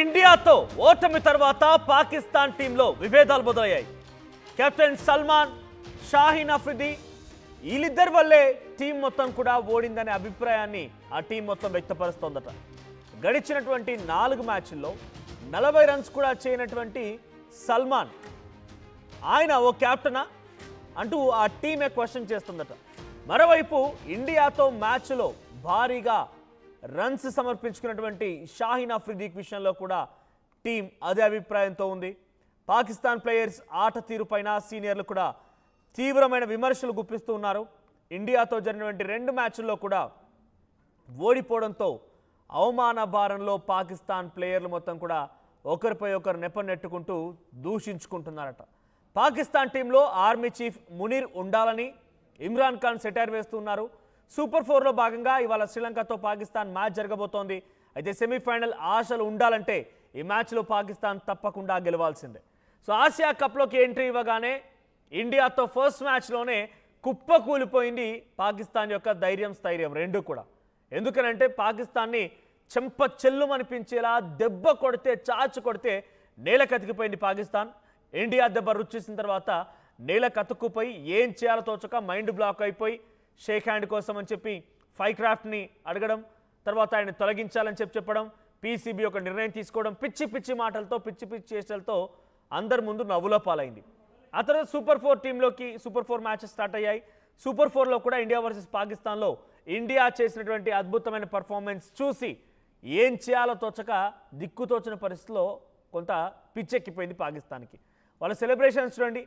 ఇండియాతో ఓటమి తర్వాత పాకిస్తాన్ టీంలో విభేదాలు మొదలయ్యాయి. కెప్టెన్ సల్మాన్, షాహీన్ అఫ్రిది వీళ్ళిద్దరి వల్లే టీం మొత్తం కూడా ఓడిందనే అభిప్రాయాన్ని ఆ టీం మొత్తం వ్యక్తపరుస్తోందట. గడిచినటువంటి 4 మ్యాచ్ల్లో 40 రన్స్ కూడా చేయనటువంటి సల్మాన్, ఆయన ఓ కెప్టెనా అంటూ ఆ టీమే క్వశ్చన్ చేస్తుందట. మరోవైపు ఇండియాతో మ్యాచ్లో భారీగా రన్స్ సమర్పించుకున్నటువంటి షాహీన్ అఫ్రిది విషయంలో కూడా టీం అదే అభిప్రాయంతో ఉంది. పాకిస్తాన్ ప్లేయర్స్ ఆట తీరుపైన సీనియర్లు కూడా తీవ్రమైన విమర్శలు గుప్పిస్తూ ఉన్నారు. ఇండియాతో జరిగినటువంటి 2 మ్యాచ్ల్లో కూడా ఓడిపోవడంతో అవమాన భారంలో పాకిస్తాన్ ప్లేయర్లు మొత్తం కూడా ఒకరిపై ఒకరు నెట్టుకుంటూ దూషించుకుంటున్నారట. పాకిస్తాన్ టీంలో ఆర్మీ చీఫ్ మునీర్ ఉండాలని ఇమ్రాన్ ఖాన్ సెటైర్ వేస్తున్నారు. సూపర్ 4లో భాగంగా ఇవాళ శ్రీలంకతో పాకిస్తాన్ మ్యాచ్ జరగబోతోంది. అయితే సెమీఫైనల్ ఆశలు ఉండాలంటే ఈ మ్యాచ్లో పాకిస్తాన్ తప్పకుండా గెలవాల్సిందే. సో ఆసియా కప్లోకి ఎంట్రీ ఇవ్వగానే ఇండియాతో ఫస్ట్ మ్యాచ్లోనే కుప్పకూలిపోయింది పాకిస్తాన్ యొక్క ధైర్యం, స్థైర్యం రెండు కూడా. ఎందుకనంటే పాకిస్తాన్ని చెంప చెల్లుమనిపించేలా దెబ్బ కొడితే, చాచు కొడితే నేల కతికిపోయింది పాకిస్తాన్. ఇండియా దెబ్బ రుచిసిన తర్వాత నేల కతుక్కుపోయి ఏం చేయాలో తోచక మైండ్ బ్లాక్ అయిపోయి షేక్ హ్యాండ్ కోసం అని చెప్పి ఫైక్రాఫ్ట్ని అడగడం, తర్వాత ఆయన తొలగించాలని చెప్పడం, పీసీబీ ఒక నిర్ణయం తీసుకోవడం, పిచ్చి పిచ్చి మాటలతో, పిచ్చి పిచ్చి చేష్టలతో అందరి ముందు నవ్వులో పాలైంది. ఆ తర్వాత సూపర్ 4 టీంలోకి సూపర్ 4 మ్యాచెస్ స్టార్ట్ అయ్యాయి. సూపర్ 4లో కూడా ఇండియా వర్సెస్ పాకిస్తాన్లో ఇండియా చేసినటువంటి అద్భుతమైన పర్ఫార్మెన్స్ చూసి ఏం చేయాలో తోచక దిక్కుతోచిన పరిస్థితిలో కొంత పిచ్చెక్కిపోయింది పాకిస్తాన్కి. వాళ్ళ సెలబ్రేషన్స్ చూడండి.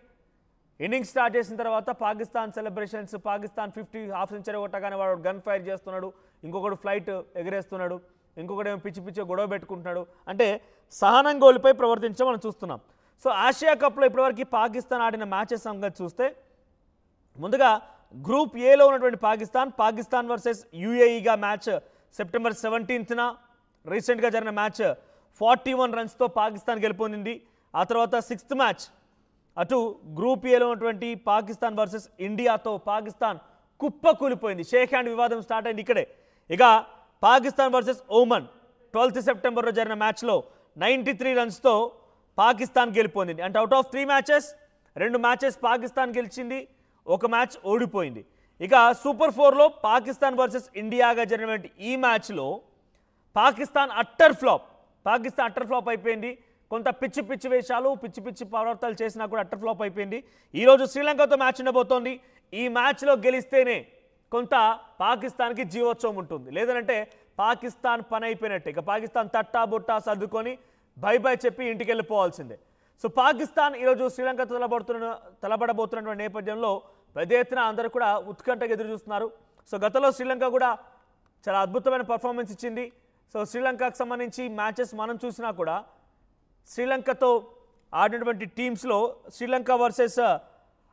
ఇన్నింగ్స్ స్టార్ట్ చేసిన తర్వాత Pakistan celebrations, Pakistan 50 half century కొట్టగానే వాడు గన్ ఫైర్ చేస్తున్నాడు, ఇంకొకడు ఫ్లైట్ ఎగరేస్తున్నాడు, ఇంకొకడేమో పిచ్చి పిచ్చి గొడవ పెట్టుకుంటున్నాడు. అంటే సహనం కోల్పోయి ప్రవర్తించడం మనం చూస్తున్నాం. సో ఆసియా కప్లో ఇప్పటివరకు పాకిస్తాన్ ఆడిన మ్యాచెస్ సంగతి చూస్తే ముందుగా గ్రూప్ ఏలో ఉన్నటువంటి పాకిస్తాన్ వర్సెస్ యూఏఈగా మ్యాచ్ సెప్టెంబర్ 17న రీసెంట్గా జరిగిన మ్యాచ్ 41 రన్స్తో పాకిస్తాన్ గెలుపొందింది. ఆ తర్వాత 6th మ్యాచ్ అటు గ్రూప్ ఏలో ఉన్నటువంటి పాకిస్తాన్ వర్సెస్ ఇండియాతో పాకిస్తాన్ కుప్పకూలిపోయింది. షేక్ హ్యాండ్ వివాదం స్టార్ట్ అయింది ఇక్కడే. ఇక పాకిస్తాన్ వర్సెస్ ఓమన్ 12th సెప్టెంబర్లో జరిగిన మ్యాచ్లో 93 రన్స్తో పాకిస్తాన్ గెలుపొందింది. అంటే out of 3 matches 2 matches Pakistan గెలిచింది, 1 మ్యాచ్ ఓడిపోయింది. ఇక సూపర్ 4లో పాకిస్తాన్ వర్సెస్ ఇండియాగా జరిగినటువంటి ఈ మ్యాచ్లో పాకిస్తాన్ అట్టర్ ఫ్లాప్ అయిపోయింది. కొంత పిచ్చి పిచ్చి వేషాలు, పిచ్చి పిచ్చి ప్రవర్తనలు చేసినా కూడా అట్టర్ ఫ్లాప్ అయిపోయింది. ఈరోజు శ్రీలంకతో మ్యాచ్ ఉండబోతోంది. ఈ మ్యాచ్లో గెలిస్తేనే కొంత పాకిస్తాన్కి జీవోత్సవం ఉంటుంది, లేదంటే పాకిస్తాన్ పని అయిపోయినట్టే. ఇక పాకిస్తాన్ తట్టా బుట్టా సర్దుకొని బై బై చెప్పి ఇంటికి వెళ్ళిపోవాల్సిందే. సో పాకిస్తాన్ ఈరోజు శ్రీలంకతో తలబడబోతున్నటువంటి నేపథ్యంలో పెద్ద ఎత్తున అందరూ కూడా ఉత్కంఠగా ఎదురు చూస్తున్నారు. సో గతంలో శ్రీలంక కూడా చాలా అద్భుతమైన పర్ఫార్మెన్స్ ఇచ్చింది. సో శ్రీలంకకు సంబంధించి మ్యాచెస్ మనం చూసినా కూడా శ్రీలంకతో ఆడినటువంటి టీమ్స్లో శ్రీలంక వర్సెస్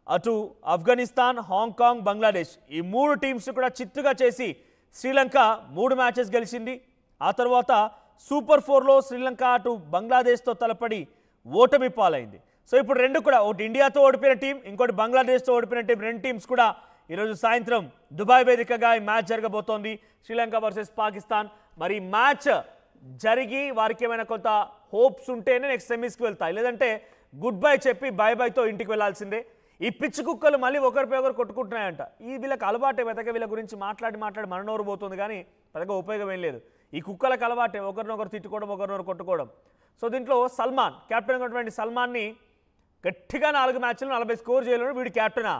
అటు ఆఫ్ఘనిస్తాన్, హాంకాంగ్, బంగ్లాదేశ్ ఈ 3 టీమ్స్ కూడా చిత్తుగా చేసి శ్రీలంక 3 మ్యాచెస్ గెలిచింది. ఆ తర్వాత సూపర్ 4లో శ్రీలంక అటు బంగ్లాదేశ్తో తలపడి ఓటమి పాలైంది. సో ఇప్పుడు రెండు కూడా, ఒకటి ఇండియాతో ఓడిపోయిన టీం, ఇంకోటి బంగ్లాదేశ్తో ఓడిపోయిన టీం, 2 టీమ్స్ కూడా ఈరోజు సాయంత్రం దుబాయ్ వేదికగా ఈ మ్యాచ్ జరగబోతోంది. శ్రీలంక వర్సెస్ పాకిస్తాన్. మరి మ్యాచ్ జరిగి వారికి ఏమైనా కొంత హోప్స్ ఉంటేనే నెక్స్ట్ సెమీస్కి వెళ్తాయి, లేదంటే గుడ్ బై చెప్పి బై బైతో ఇంటికి వెళ్లాల్సిందే. ఈ పిచ్చి కుక్కలు మళ్ళీ ఒకరిపై ఒకరు కొట్టుకుంటున్నాయంట. ఈ వీళ్ళకి అలవాటే, వీళ్ళ గురించి మాట్లాడి మననోరు పోతుంది, కానీ పెద్దగా ఉపయోగం ఏం లేదు. ఈ కుక్కలకు అలవాటే ఒకరినొకరు తిట్టుకోవడం, ఒకరినొకరు కొట్టుకోవడం. సో దీంట్లో సల్మాన్, కెప్టెన్ ఉన్నటువంటి సల్మాన్ని గట్టిగా 4 మ్యాచ్లు 40 స్కోర్ చేయలేడు, వీడి కెప్టెనా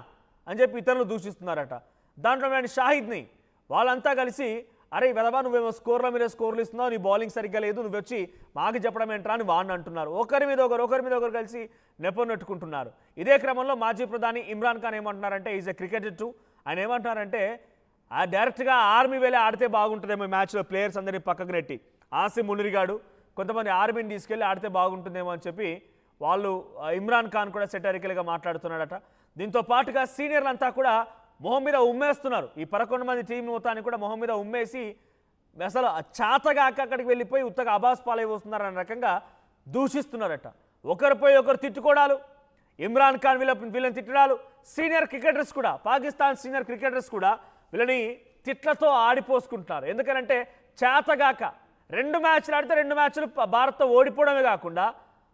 అని చెప్పి ఇతరులు దూషిస్తున్నారట. దాంట్లో షాహిద్ని వాళ్ళంతా కలిసి, అరే వెదవా నువ్వేమో స్కోర్ల మీద స్కోర్లు ఇస్తున్నావు, నీ బౌలింగ్ సరిగ్గా లేదు, నువ్వు వచ్చి మాకు చెప్పడం ఏంట్రా అని వాడిని అంటున్నారు. ఒకరి మీద ఒకరు కలిసి నెట్టుకుంటున్నారు. ఇదే క్రమంలో మాజీ ప్రధాని ఇమ్రాన్ ఖాన్ ఏమంటున్నారంటే, ఈజ్ ఎ క్రికెటర్ టూ. ఆయన ఏమంటున్నారంటే డైరెక్ట్గా ఆర్మీ వేలే ఆడితే బాగుంటుందేమో మ్యాచ్లో, ప్లేయర్స్ అందరినీ పక్కకు నెట్టి ఆసిమ్ మునిరిగాడు కొంతమంది ఆర్మీని తీసుకెళ్ళి ఆడితే బాగుంటుందేమో అని చెప్పి వాళ్ళు ఇమ్రాన్ ఖాన్ కూడా సెటరికల్గా మాట్లాడుతున్నాడట. దీంతో పాటుగా సీనియర్లంతా కూడా మొహం మీద ఉమ్మేస్తున్నారు. ఈ 11 మంది టీం మొత్తాన్ని కూడా మొహం మీద ఉమ్మేసి అసలు చాతగా అక్కడికి వెళ్ళిపోయి ఉత్తగా అబాస్ పాలైపోతున్నారు అనే రకంగా దూషిస్తున్నారట. ఒకరిపై ఒకరు తిట్టుకోవడాలు, ఇమ్రాన్ ఖాన్ వీళ్ళని తిట్టడాలు. సీనియర్ క్రికెటర్స్ కూడా, పాకిస్తాన్ సీనియర్ క్రికెటర్స్ కూడా వీళ్ళని తిట్లతో ఆడిపోసుకుంటున్నారు. ఎందుకంటే చేతగాక 2 మ్యాచ్లు ఆడితే 2 మ్యాచ్లు భారత్తో ఓడిపోవడమే కాకుండా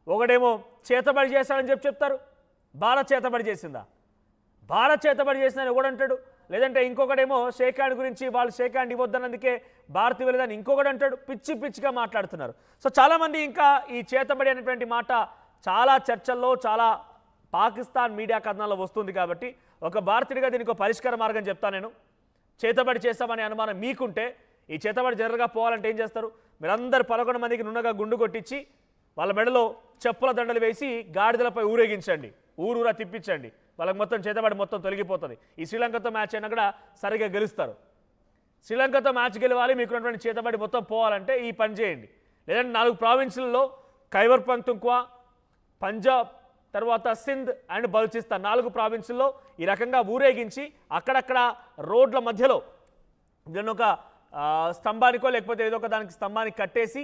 ఒకడేమో చేతబడి చేశాడని చెప్తారు. భారత్ చేతబడి చేసిందా? భారత్ చేతబడి చేసిందని ఒకడంటాడు. లేదంటే ఇంకొకడేమో షేక్ హ్యాండ్ గురించి వాళ్ళు షేక్ హ్యాండ్ ఇవ్వద్దన్నందుకే భారత్ ఇవ్వలేదని ఇంకొకటి అంటాడు. పిచ్చిగా మాట్లాడుతున్నారు. సో చాలామంది ఇంకా ఈ చేతబడి అనేటువంటి మాట చాలా చర్చల్లో చాలా పాకిస్తాన్ మీడియా కథనాల్లో వస్తుంది. కాబట్టి ఒక భారతీయుడిగా దీనికి ఒక పరిష్కార మార్గం చెప్తాను నేను. చేతబడి చేస్తామనే అనుమానం మీకుంటే ఈ చేతబడి జనరల్గా పోవాలంటే ఏం చేస్తారు? మీరందరూ 11 మందికి నున్నగా గుండు కొట్టించి వాళ్ళ మెడలో చెప్పుల దండలు వేసి గాడిదలపై ఊరేగించండి, ఊరూరా తిప్పించండి. వాళ్ళకి మొత్తం చేతబడి మొత్తం తొలగిపోతుంది. ఈ శ్రీలంకతో మ్యాచ్ అయినా కూడా సరిగ్గా గెలుస్తారు. శ్రీలంకతో మ్యాచ్ గెలవాలి, మీకున్నటువంటి చేతబడి మొత్తం పోవాలంటే ఈ పని చేయండి. లేదంటే 4 ప్రావిన్సులలో ఖైబర్ పఖ్తూన్ఖ్వా, పంజాబ్, తర్వాత సింధ్ అండ్ బలూచిస్తాన్ 4 ప్రావిన్సుల్లో ఈ రకంగా ఊరేగించి అక్కడక్కడ రోడ్ల మధ్యలో దీన్ని ఒక స్తంభానికో లేకపోతే ఏదో ఒక దానికి స్తంభానికి కట్టేసి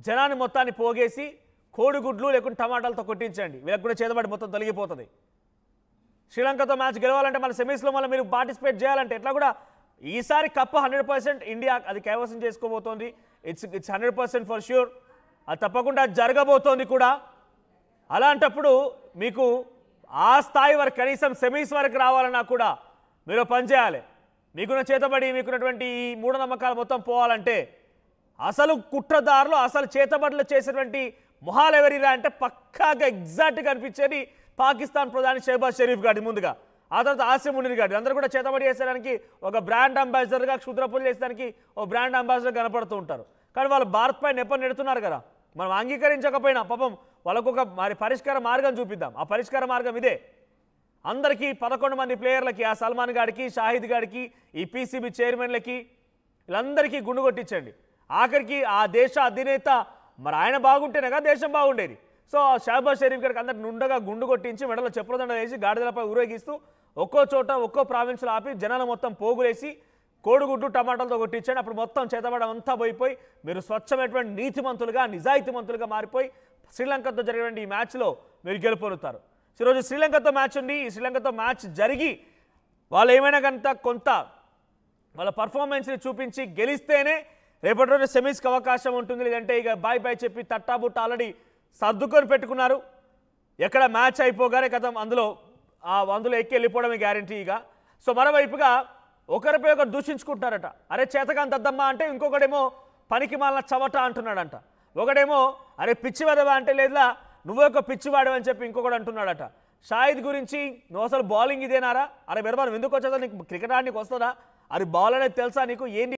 జనాన్ని మొత్తాన్ని పోగేసి కోడిగుడ్లు లేకుంటే టమాటాలతో కొట్టించండి. వీళ్ళకి కూడా చేతబడి మొత్తం తొలగిపోతుంది. శ్రీలంకతో మ్యాచ్ గెలవాలంటే మన సెమీస్లో మళ్ళీ మీరు పార్టిసిపేట్ చేయాలంటే ఎట్లా కూడా ఈసారి కప్పు 100% ఇండియా అది కైవసం చేసుకోబోతోంది. It's 100% for sure. అది తప్పకుండా జరగబోతోంది కూడా. అలాంటప్పుడు మీకు ఆ స్థాయి వరకు కనీసం సెమీస్ వరకు రావాలన్నా కూడా మీరు పనిచేయాలి. మీకున్న చేతబడి మీకున్నటువంటి ఈ మూఢనమ్మకాలు మొత్తం పోవాలంటే అసలు కుట్రదారులు అసలు చేతబడులు చేసేటువంటి మొహాలు ఎవరిరా అంటే పక్కాగా ఎగ్జాక్ట్గా అనిపించేది పాకిస్తాన్ ప్రధాని షెహబాజ్ షరీఫ్ గారి ముందుగా, ఆ తర్వాత ఆసిమ్ మునీర్ గారి అందరూ కూడా చేతబడి చేసేదానికి ఒక బ్రాండ్ అంబాసిడర్గా క్షుద్రపులు చేసేదానికి ఒక బ్రాండ్ అంబాసిడర్ కనపడుతూ ఉంటారు. కానీ వాళ్ళు భారత్ పై నెప్ప నెడుతున్నారు కదా. మనం అంగీకరించకపోయినా పాపం వాళ్ళకు ఒక మరి పరిష్కార మార్గం చూపిద్దాం. ఆ పరిష్కార మార్గం ఇదే. అందరికీ 11 మంది ప్లేయర్లకి, ఆ సల్మాన్ గారికి, షాహిద్ గారికి, ఈ పీసీబీ చైర్మన్లకి వీళ్ళందరికీ గుండు కొట్టించండి. ఆఖరికి ఆ దేశ అధినేత మరి ఆయన బాగుంటేనేగా దేశం బాగుండేది. సో షహబాజ్ షరీఫ్ గారికి అందరికి నుండగా గుండు కొట్టించి మెడలో చెప్పుల దండ వేసి గాడిదలపై ఊరేగిస్తూ ఒక్కో చోట ఒక్కో ప్రావిన్స్లో ఆపి జనాలు మొత్తం పోగులేసి కోడిగుడ్డు టమాటాలతో కొట్టించండి. అప్పుడు మొత్తం చేతబడం అంతా పోయిపోయి మీరు స్వచ్ఛమైనటువంటి నీతిమంతులుగా నిజాయితీమంతులుగా మారిపోయి శ్రీలంకతో జరిగినటువంటి ఈ మ్యాచ్లో మీరు గెలుపొందుతారు. ఈరోజు శ్రీలంకతో మ్యాచ్ ఉంది. ఈ శ్రీలంకతో మ్యాచ్ జరిగి వాళ్ళు ఏమైనా కనుక కొంత వాళ్ళ పర్ఫార్మెన్స్ని చూపించి గెలిస్తేనే రేపటి రోజు సెమీస్కి అవకాశం ఉంటుంది. లేదంటే ఇక బాయ్ చెప్పి తట్టాబుట్ట ఆల్రెడీ సర్దుకొని పెట్టుకున్నారు. ఎక్కడ మ్యాచ్ అయిపోగానే కథ అందులో ఎక్కి వెళ్ళిపోవడమే గ్యారంటీ ఇక. సో మరోవైపుగా ఒకరిపై ఒకరు దూషించుకుంటున్నారట. అరే చేతకాని దద్దమ్మా అంటే ఇంకొకడేమో పనికి మాలిన చవట అంటున్నాడంట. ఒకడేమో అరే పిచ్చివదవా అంటే లేదా నువ్వే ఒక పిచ్చివాడు అని చెప్పి ఇంకొకడు అంటున్నాడట. షాహిద్ గురించి నువ్వు అసలు బౌలింగ్ ఇదేనారా? అరే బెరబాను ఎందుకు వచ్చేదా? నీకు క్రికెట్ ఆడడానికి వస్తుందా? అది బౌల్ అనేది తెలుసా నీకు? ఏంటి